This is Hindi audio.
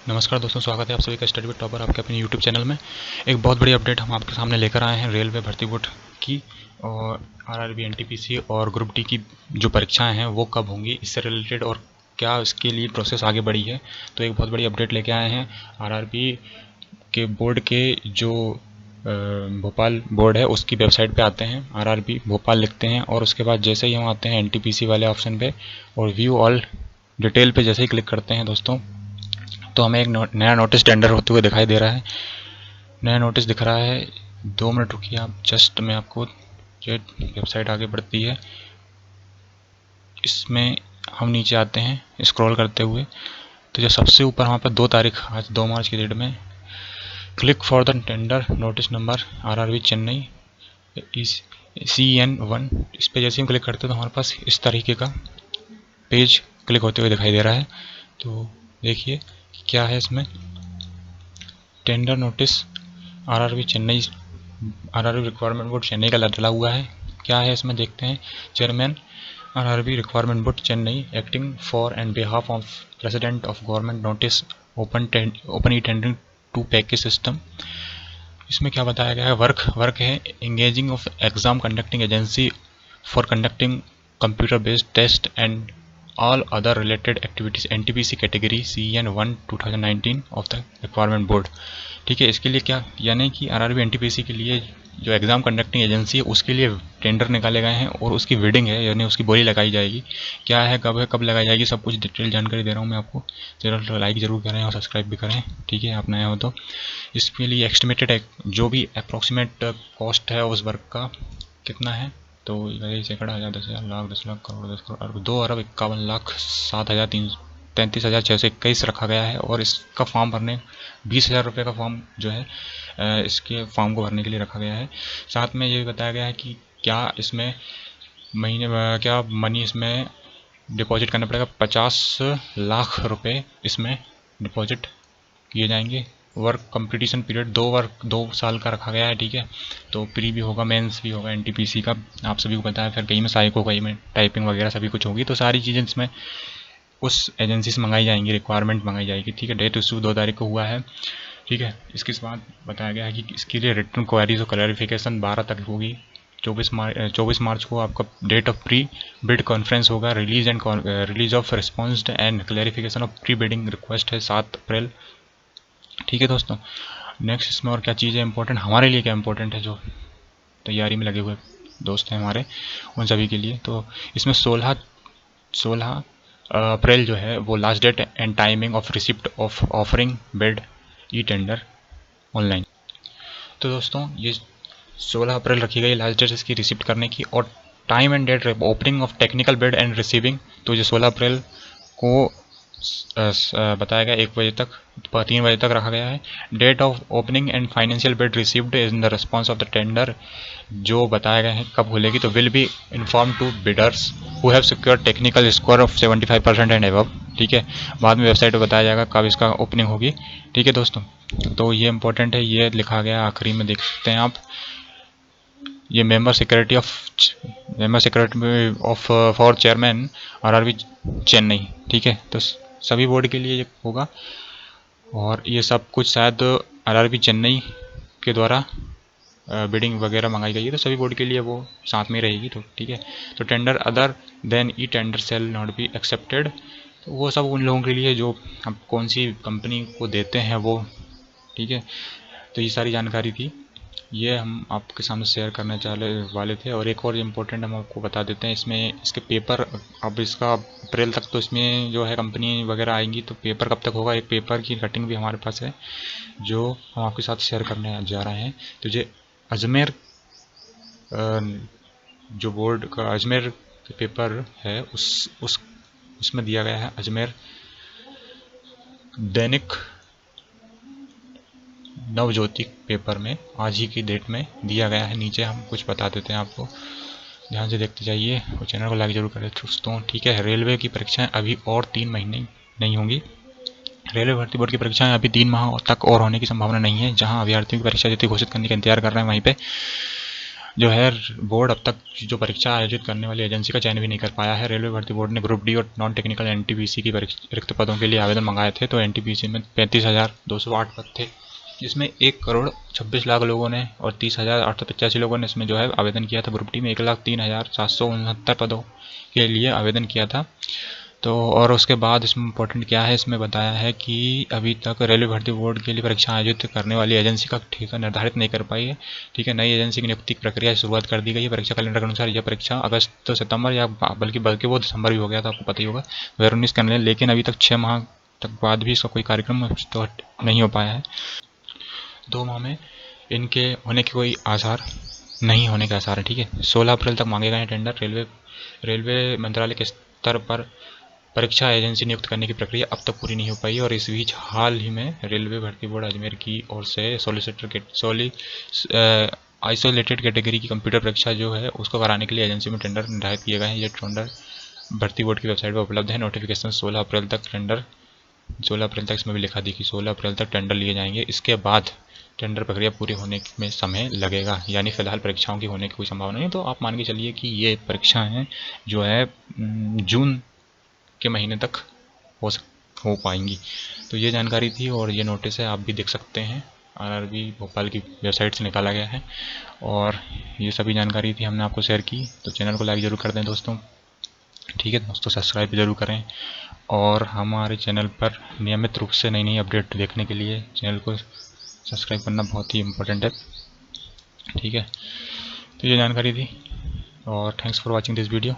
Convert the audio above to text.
नमस्कार दोस्तों, स्वागत है आप सभी का स्टडी विद टॉपर आपके अपने यूट्यूब चैनल में। एक बहुत बड़ी अपडेट हम आपके सामने लेकर आए हैं रेलवे भर्ती बोर्ड की, और आरआरबी, एनटीपीसी और ग्रुप डी की जो परीक्षाएं हैं वो कब होंगी, इससे रिलेटेड और क्या इसके लिए प्रोसेस आगे बढ़ी है। तो एक बहुत बड़ी अपडेट लेके आए हैं। आरआरबी के बोर्ड के जो भोपाल बोर्ड है उसकी वेबसाइट पे आते हैं, आरआरबी भोपाल लिखते हैं, और उसके बाद जैसे ही हम आते हैं एनटीपीसी वाले ऑप्शन पे और व्यू ऑल डिटेल पे जैसे ही क्लिक करते हैं दोस्तों, तो हमें एक नया नोटिस टेंडर होते हुए दिखाई दे रहा है। नया नोटिस दिख रहा है। 2 मिनट रुकिए आप, जस्ट मैं आपको, जो वेबसाइट आगे बढ़ती है इसमें हम नीचे आते हैं स्क्रॉल करते हुए, तो जो सबसे ऊपर वहाँ पर 2 तारीख, आज 2 मार्च की डेट में, click for the tender notice number RRB Chennai इस CN1, इस पर जैसे ही हम क्लिक करते हैं तो हमारे पास इस तरीके का पेज क्लिक होते हुए दिखाई दे रहा है। तो देखिए क्या है इसमें। Tender notice RRB Chennai, RRB requirement board Chennai का डला हुआ है। क्या है इसमें देखते हैं। Chairman RRB requirement board Chennai acting for and behalf of president of government notice open e tendering to package system. इसमें क्या बताया गया है। वर्क है engaging of exam conducting agency for conducting computer based test and all other related activities NTPC category CN1 2019 of the requirement board. ठीक है, इसके लिए क्या, यानी कि आरआरबी एनटीपीसी के लिए जो एग्ज़ाम कंडक्टिंग एजेंसी है उसके लिए टेंडर निकाले गए हैं और उसकी बिडिंग है, यानी उसकी बोली लगाई जाएगी। क्या है, कब लगाई जाएगी, सब कुछ डिटेल जानकारी दे रहा हूँ मैं आपको। चैनल लाइक ज़रूर करें और सब्सक्राइब भी करें, ठीक है, आप नए हो तो। इसके लिए एस्टिमेटेड जो भी अप्रॉक्सीमेट कॉस्ट है उस वर्क का कितना है, तो वही सैकड़ा, 1000, 10,000, लाख, 10 लाख, करोड़, 10 करोड़, 2,51,07,33,621 रखा गया है। और इसका फॉर्म भरने 20,000 रुपये का फॉर्म जो है इसके फॉर्म को भरने के लिए रखा गया है। साथ में ये बताया गया है कि क्या इसमें महीने क्या मनी इसमें डिपॉजिट करना पड़ेगा। 50 लाख रुपए इसमें डिपॉजिट किए जाएंगे। वर्क कंपटीशन पीरियड 2 साल का रखा गया है, ठीक है। तो प्री भी होगा, मेंस भी होगा एनटीपीसी का, आप सभी को पता है। फिर कहीं में साइको, कहीं में टाइपिंग वगैरह सभी कुछ होगी, तो सारी चीज़ें इसमें उस एजेंसी से मंगाई जाएंगी, रिक्वायरमेंट मंगाई जाएगी, ठीक है। डेट इशू 2 तारीख को हुआ है, ठीक है। इसके बाद बताया गया है कि इसके लिए रिटर्न क्वेरीज और क्लैरिफिकेशन 12 तक होगी। 24 मार्च को आपका date of pre bid conference होगा। Release of response and clarification of pre bidding request है 7 अप्रैल, ठीक है दोस्तों। नेक्स्ट इसमें और क्या चीज़ें इंपॉर्टेंट, हमारे लिए क्या इंपॉर्टेंट है, जो तैयारी में लगे हुए दोस्त हैं हमारे, उन सभी के लिए। तो इसमें 16 अप्रैल जो है वो last date and timing of receipt of offering bid e tender online. तो दोस्तों ये 16 अप्रैल रखी गई लास्ट डेट इसकी रिसिप्ट करने की, और time and date opening of technical bid and receiving, तो ये 16 अप्रैल को बताया गया 1 बजे तक, 3 बजे तक रखा गया है। Date of opening and financial bid received in the response of the tender, जो बताया गया है कब खुलेगी, तो will be inform to bidders who have secured technical score of 75% and above, ठीक है। बाद में वेबसाइट पर बताया जाएगा कब इसका ओपनिंग होगी, ठीक है दोस्तों। तो ये इंपॉर्टेंट है, ये लिखा गया आखिरी में, देख सकते हैं आप। ये member security of for chairman RRB Chennai, ठीक है। तो सभी बोर्ड के लिए ये होगा, और ये सब कुछ शायद आरआरबी चेन्नई के द्वारा बिडिंग वगैरह मंगाई गई है, तो सभी बोर्ड के लिए वो साथ में रहेगी, तो ठीक है। तो tender other than e tender shall not be accepted, तो वो सब उन लोगों के लिए जो अब कौन सी कंपनी को देते हैं वो, ठीक है। तो ये सारी जानकारी थी, ये हम आपके सामने शेयर करने वाले थे। और एक और इम्पोर्टेंट हम आपको बता देते हैं, इसमें इसके पेपर, अब इसका अप्रैल तक तो इसमें जो है कंपनी वगैरह आएंगी, तो पेपर कब तक होगा, एक पेपर की कटिंग भी हमारे पास है जो हम आपके साथ शेयर करने जा रहे हैं। तो ये अजमेर जो बोर्ड का अजमेर पेपर है उसमें दिया गया है। अजमेर दैनिक नवज्योति पेपर में आज ही की डेट में दिया गया है। नीचे हम कुछ बता देते हैं आपको, ध्यान से देखते जाइए और चैनल को लाइक जरूर करें दोस्तों, ठीक है। रेलवे की परीक्षाएं अभी और 3 महीने नहीं होंगी। रेलवे भर्ती बोर्ड की परीक्षाएं अभी 3 माह तक और होने की संभावना नहीं है। जहां अभ्यर्थियों की परीक्षा तिथि घोषित करने का इंतजार कर रहे हैं, वहीं पे जो है बोर्ड अब तक जो परीक्षा आयोजित करने वाली एजेंसी का चयन भी नहीं कर पाया है। रेलवे भर्ती बोर्ड ने ग्रुप डी और नॉन टेक्निकल एनटीपीसी की रिक्त पदों के लिए आवेदन मंगाए थे। तो एनटीपीसी में 35,208 पद थे, जिसमें 1,26,00,000 लोगों ने और 30,885 लोगों ने इसमें जो है आवेदन किया था। ग्रुप डी में 1,03,769 पदों के लिए आवेदन किया था। तो और उसके बाद इसमें इम्पोर्टेंट क्या है, इसमें बताया है कि अभी तक रेलवे भर्ती बोर्ड के लिए परीक्षा आयोजित करने वाली एजेंसी का ठेका निर्धारित नहीं कर पाई है। ठीक है, नई एजेंसी की नियुक्ति की प्रक्रिया की शुरुआत कर दी गई है। परीक्षा कैलेंडर के अनुसार यह परीक्षा अगस्त तो सितंबर या बल्कि वो दिसंबर भी हो गया था, आपको पता ही होगा 2019 के अंदर, लेकिन अभी तक 6 माह तक बाद भी इसका कोई कार्यक्रम तो नहीं हो पाया है। 2 माह में इनके होने के कोई आसार नहीं होने के आसार है। ठीक है, 16 अप्रैल तक मांगे गए हैं टेंडर। रेलवे मंत्रालय के स्तर पर परीक्षा एजेंसी नियुक्त करने की प्रक्रिया अब तक पूरी नहीं हो पाई है। और इस बीच हाल ही में रेलवे भर्ती बोर्ड अजमेर की ओर से आइसोलेटेड कैटेगरी की कंप्यूटर परीक्षा जो है उसको कराने के लिए एजेंसी में टेंडर निर्धारित किए गए हैं। ये टेंडर भर्ती बोर्ड की वेबसाइट पर उपलब्ध है। नोटिफिकेशन 16 अप्रैल तक इसमें भी लिखा दी कि 16 अप्रैल तक टेंडर लिए जाएंगे। इसके बाद टेंडर प्रक्रिया पूरी होने में समय लगेगा, यानी फिलहाल परीक्षाओं की होने की कोई संभावना नहीं। तो आप मान के चलिए कि ये परीक्षाएं जो है जून के महीने तक हो पाएंगी। तो ये जानकारी थी और ये नोटिस है, आप भी देख सकते हैं, आरआरबी भोपाल की वेबसाइट से निकाला गया है। और ये सभी जानकारी थी, हमने आपको शेयर की। तो चैनल को लाइक ज़रूर कर दें दोस्तों। ठीक है दोस्तों, सब्सक्राइब भी ज़रूर करें। और हमारे चैनल पर नियमित रूप से नई नई अपडेट देखने के लिए चैनल को सब्सक्राइब करना बहुत ही इम्पोर्टेंट है। ठीक है, तो ये जानकारी थी और thanks for watching this video.